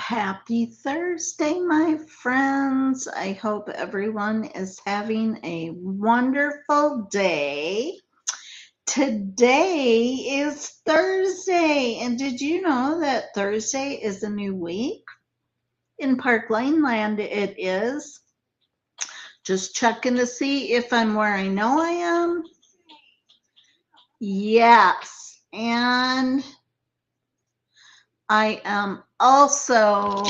Happy Thursday, my friends. I hope everyone is having a wonderful day. Today is Thursday, and did you know that Thursday is a new week? In Park Lane Land, it is. Just checking to see if I'm where I know I am. Yes, and I am also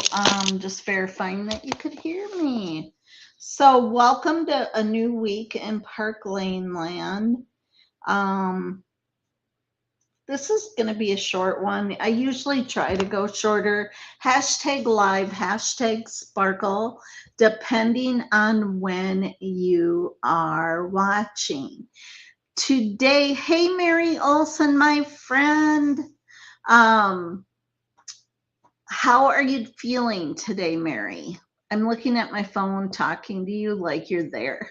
just verifying that you could hear me. So, welcome to a new week in Park Lane Land. Um, this is going to be a short one. I usually try to go shorter. Hashtag live, hashtag sparkle, depending on when you are watching. Today, hey, Mary Olson, my friend. Um, How are you feeling today, Mary? I'm looking at my phone talking to you like you're there.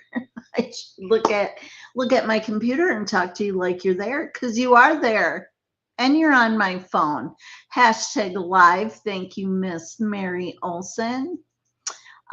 I should look at my computer and talk to you like you're there because you are there and you're on my phone. Hashtag live. Thank you, Miss Mary Olson.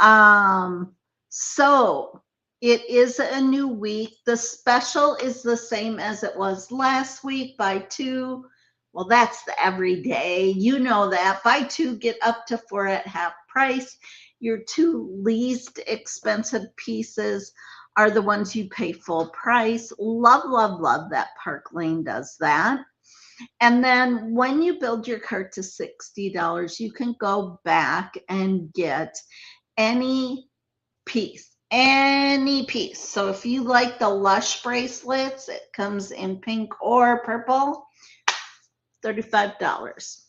Um, so it is a new week. The special is the same as it was last week. Buy two. Well, that's the everyday. You know that. Buy two, get up to four at half price. Your two least expensive pieces are the ones you pay full price. Love, love, love that Park Lane does that. And then when you build your cart to $60, you can go back and get any piece. So if you like the Lush bracelets, it comes in pink or purple, $35.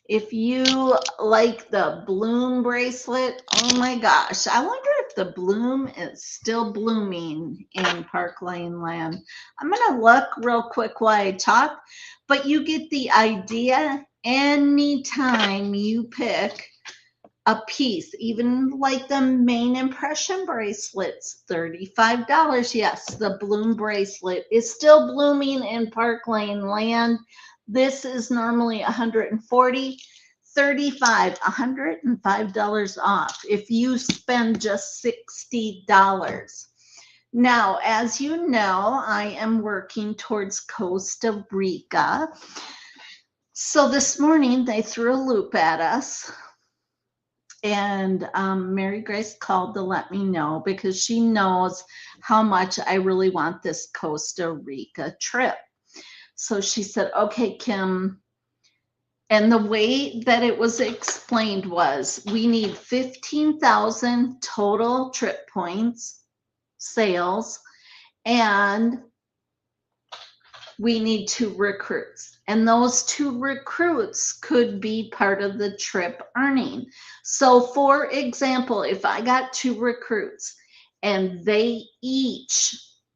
If you like the Bloom bracelet, oh my gosh, I wonder if the Bloom is still blooming in Park Lane Land. I'm going to look real quick while I talk, but you get the idea. Anytime you pick a piece, even like the main impression bracelets, $35. Yes, the Bloom bracelet is still blooming in Park Lane Land. This is normally $140, $35, $105 off if you spend just $60. Now, as you know, I am working towards Costa Rica. So this morning they threw a loop at us, and Mary Grace called to let me know because she knows how much I really want this Costa Rica trip. So she said, okay, Kim. And the way that it was explained was we need 15,000 total trip points, sales, and we need two recruits. And those two recruits could be part of the trip earning. So, for example, if I got two recruits and they each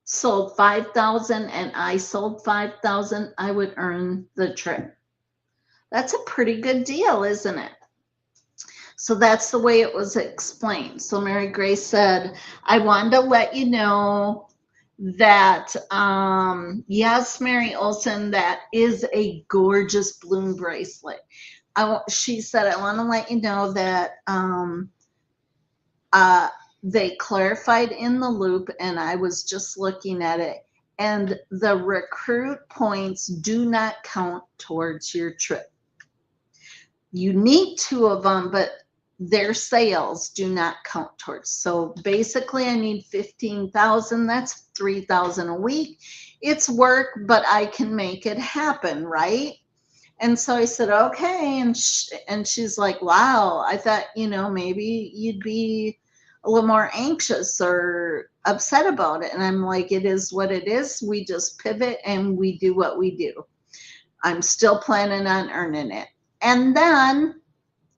sold 5,000 and I sold 5,000, I would earn the trip. That's a pretty good deal, isn't it? So that's the way it was explained. So Mary Grace said, I wanted to let you know that yes, Mary Olson, that is a gorgeous Bloom bracelet. She said, I want to let you know that uh, they clarified in the loop, and I was just looking at it, and the recruit points do not count towards your trip. You need two of them, but their sales do not count towards. So basically I need 15,000. That's 3,000 a week. It's work, but I can make it happen, right? And so I said, okay. And she's like, wow, I thought, maybe you'd be a little more anxious or upset about it. And I'm like, it is what it is. We just pivot and we do what we do. I'm still planning on earning it. And then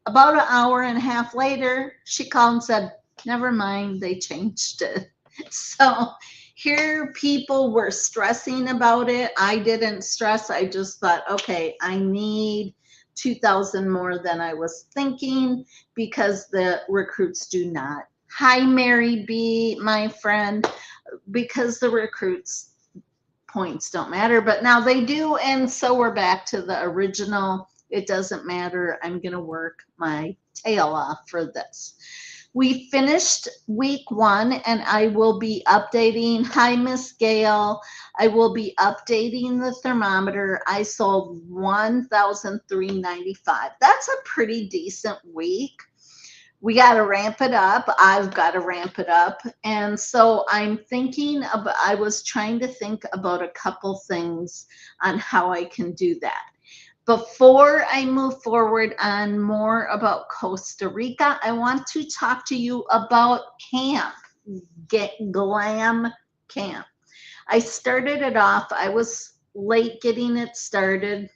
about an hour and a half later, she called and said, never mind, they changed it. So here people were stressing about it. I didn't stress. I just thought, okay, I need 2,000 more than I was thinking because the recruits do not. Hi, Mary B, my friend, because the recruits points don't matter, but now they do. And so we're back to the original It doesn't matter. I'm going to work my tail off for this. We finished week 1 and I will be updating. Hi, Miss Gail. I will be updating the thermometer. I sold 1,395. That's a pretty decent week. We got to ramp it up. I've got to ramp it up. And so I'm thinking about, I was trying to think about a couple things on how I can do that. Before I move forward on more about Costa Rica, I want to talk to you about camp, Glam Camp. I started it off. I was late getting it started.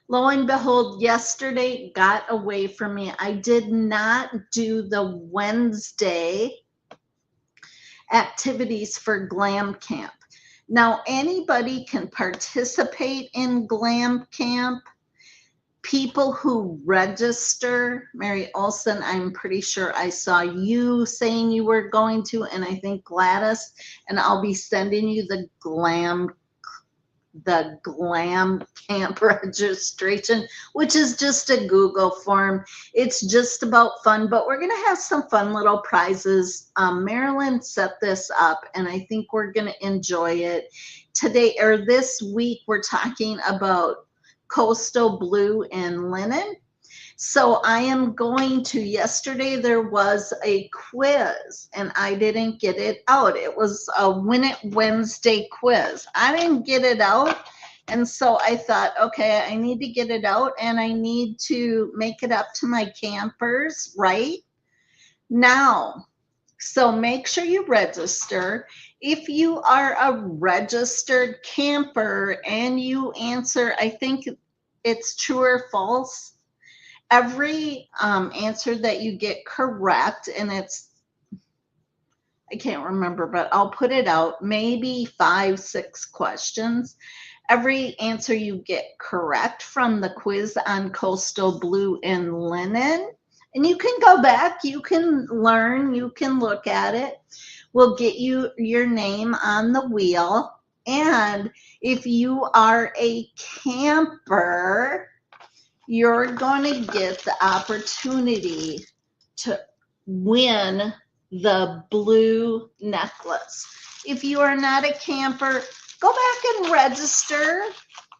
Lo and behold, yesterday got away from me. I did not do the Wednesday activities for Glam Camp. Now, anybody can participate in Glam Camp. People who register, Mary Olson, I'm pretty sure I saw you saying you were going to, and I think Gladys, and I'll be sending you the Glam Camp registration, which is just a Google form. It's just about fun, but we're going to have some fun little prizes. Marilyn set this up, and I think we're going to enjoy it. Today, or this week, we're talking about coastal blue and linen. So I am going to, yesterday there was a quiz and I didn't get it out. It was a Win It Wednesday quiz. I didn't get it out. And so I thought, okay, I need to get it out and I need to make it up to my campers right now. So make sure you register. If you are a registered camper and you answer, I think it's true or false, every answer that you get correct, and it's, I can't remember, but I'll put it out, maybe 5-6 questions. Every answer you get correct from the quiz on coastal blue and linen, and you can go back, you can learn, you can look at it, will get you your name on the wheel. And if you are a camper, you're going to get the opportunity to win the blue necklace. If you are not a camper, go back and register.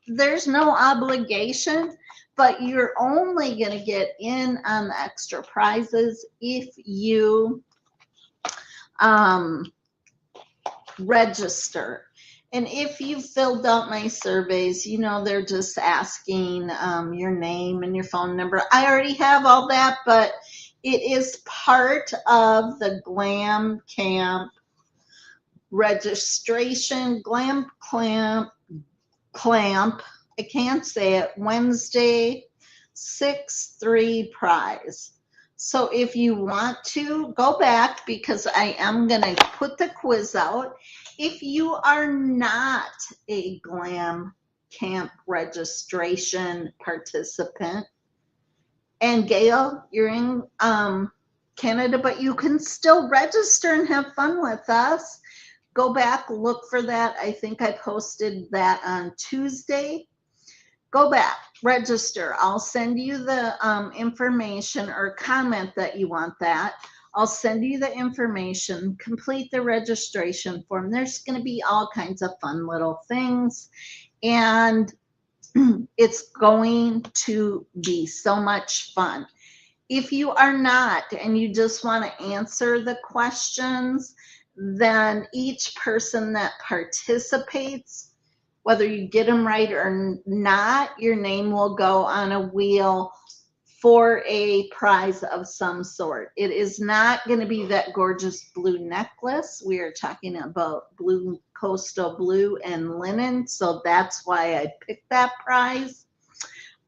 There's no obligation, but you're only going to get in on the extra prizes if you register. And if you filled out my surveys, you know, they're just asking your name and your phone number. I already have all that, but it is part of the Glam Camp registration. Glam Clamp, I can't say it, Wednesday, 6/3 prize. So if you want to, go back because I am going to put the quiz out. If you are not a Glam Camp registration participant, and Gail, you're in Canada, but you can still register and have fun with us, go back, look for that. I think I posted that on Tuesday. Go back, register. I'll send you the information, or comment that you want that. I'll send you the information, complete the registration form. There's going to be all kinds of fun little things, and it's going to be so much fun. If you are not, and you just want to answer the questions, then each person that participates, whether you get them right or not, your name will go on a wheel for a prize of some sort. It is not going to be that gorgeous blue necklace. We are talking about blue, coastal blue and linen, so that's why I picked that prize.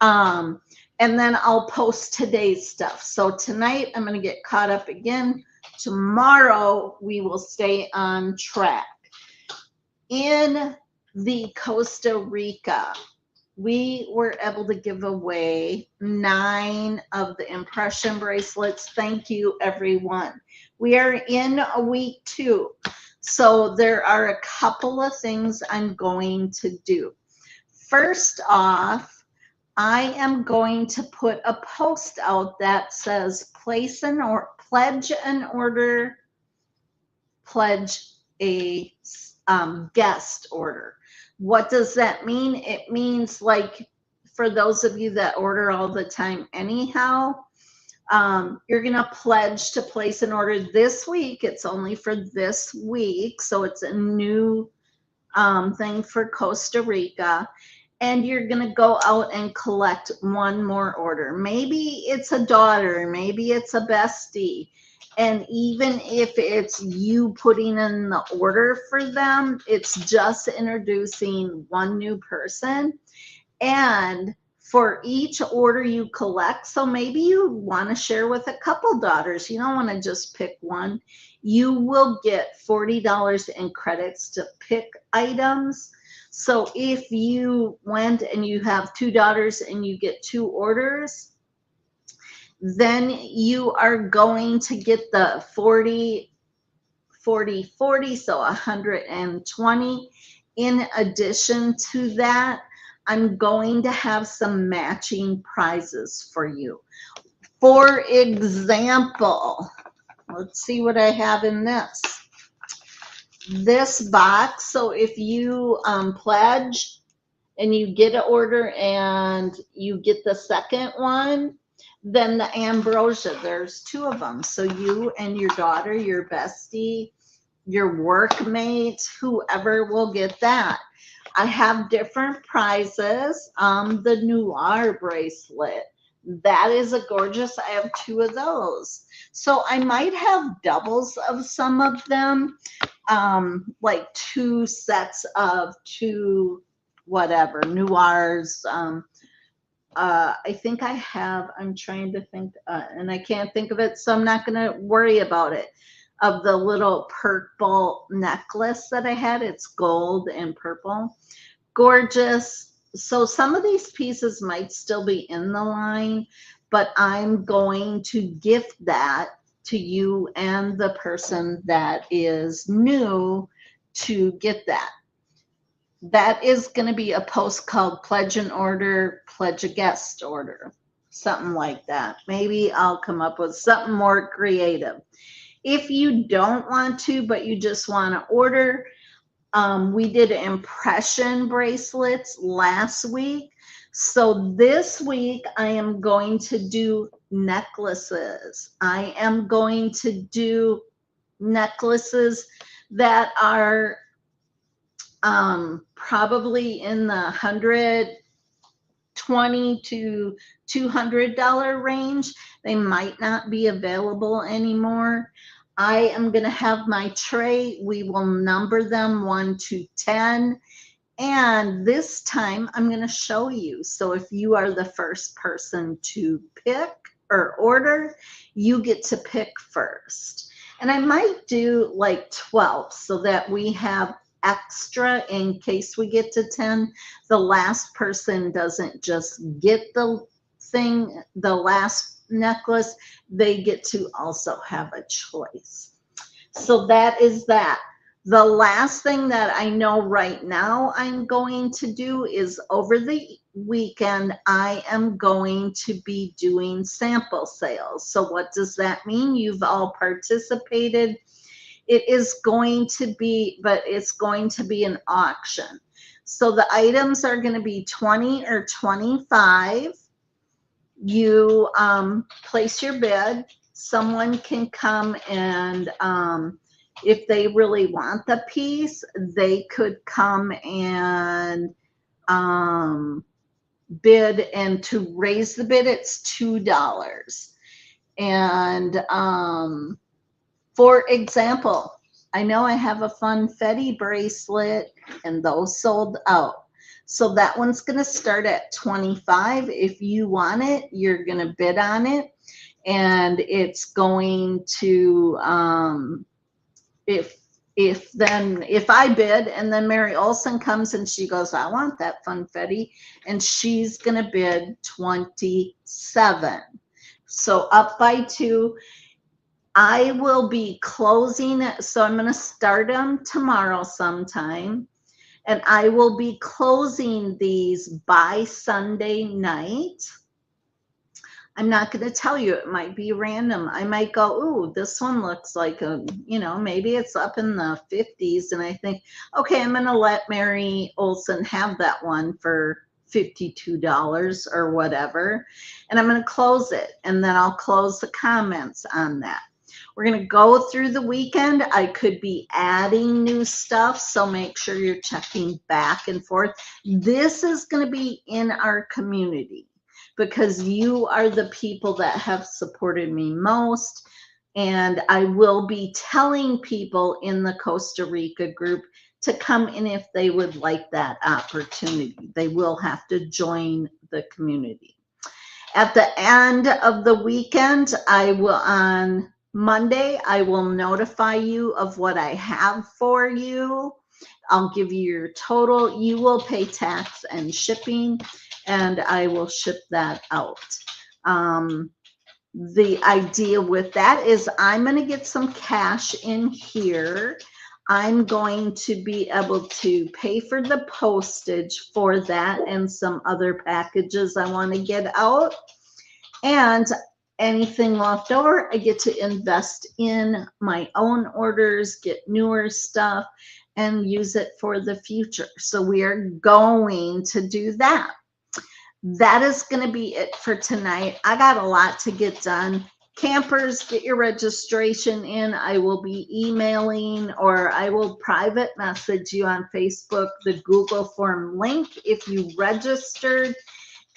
And then I'll post today's stuff. So tonight I'm going to get caught up again. Tomorrow we will stay on track. In the Costa Rica, we were able to give away 9 of the impression bracelets. Thank you, everyone. We are in week 2. So there are a couple of things I'm going to do. First off, I am going to put a post out that says place an or pledge an order, pledge a guest order. What does that mean? It means, like, for those of you that order all the time anyhow, you're going to pledge to place an order this week. It's only for this week, so it's a new thing for Costa Rica. And you're going to go out and collect one more order. Maybe it's a daughter, maybe it's a bestie. And even if it's you putting in the order for them, it's just introducing one new person. And for each order you collect, so maybe you want to share with a couple daughters, you don't want to just pick one, you will get $40 in credits to pick items. So if you went and you have two daughters and you get two orders, then you are going to get the 40, 40, 40, so 120. In addition to that, I'm going to have some matching prizes for you. For example, let's see what I have in this box. So if you pledge and you get an order and you get the second one, then the ambrosia, there's two of them. So you and your daughter, your bestie, your workmate, whoever will get that. I have different prizes. The Noir bracelet. That is a gorgeous, I have two of those. So I might have doubles of some of them, like two sets of two, whatever, Noirs. I think I have, I'm trying to think, and I can't think of it, so I'm not going to worry about it. Of the little purple necklace that I had, it's gold and purple. Gorgeous. So some of these pieces might still be in the line, but I'm going to gift that to you and the person that is new to get that. That is going to be a post called Pledge an Order, Pledge a Guest Order, something like that. Maybe I'll come up with something more creative. If you don't want to, but you just want to order, we did impression bracelets last week. So this week I am going to do necklaces. I am going to do necklaces that are probably in the $120 to $200 range. They might not be available anymore. I am going to have my tray. We will number them 1 to 10. And this time I'm going to show you. So if you are the first person to pick or order, you get to pick first. And I might do like 12 so that we have extra in case we get to 10. The last person doesn't just get the thing, the last necklace, they get to also have a choice. So that is that. The last thing that I know right now I'm going to do is over the weekend, I am going to be doing sample sales. So what does that mean? You've all participated. It is going to be, but it's going to be an auction. So the items are going to be 20 or 25. You place your bid. Someone can come and if they really want the piece, they could come and bid, and to raise the bid, it's $2. And for example, I know I have a Funfetti bracelet and those sold out. So that one's going to start at 25. If you want it, you're going to bid on it. And it's going to, if I bid and then Mary Olson comes and she goes, I want that Funfetti, and she's going to bid 27. So up by 2. I will be closing it. So I'm going to start them tomorrow sometime. And I will be closing these by Sunday night. I'm not going to tell you. It might be random. I might go, ooh, this one looks like maybe it's up in the 50s. And I think, okay, I'm going to let Mary Olson have that one for $52 or whatever. And I'm going to close it. And then I'll close the comments on that. We're going to go through the weekend. I could be adding new stuff, so make sure you're checking back and forth. This is going to be in our community, because you are the people that have supported me most. And I will be telling people in the Costa Rica group to come in if they would like that opportunity. They will have to join the community. At the end of the weekend, on Monday, I will notify you of what I have for you. I'll give you your total. You will pay tax and shipping, and I will ship that out. The idea with that is I'm going to get some cash in here. I'm going to be able to pay for the postage for that and some other packages I want to get out. And anything left over, I get to invest in my own orders, get newer stuff, and use it for the future. So we are going to do that. That is going to be it for tonight. I got a lot to get done. Campers, get your registration in. I will be emailing, or I will private message you on Facebook the Google form link if you registered.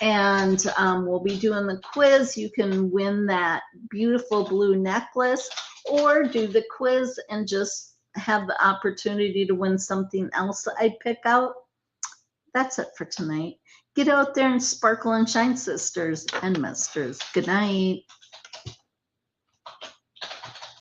And we'll be doing the quiz. You can win that beautiful blue necklace, or do the quiz and just have the opportunity to win something else I pick out. That's it for tonight. Get out there and sparkle and shine, sisters and misters. Good night.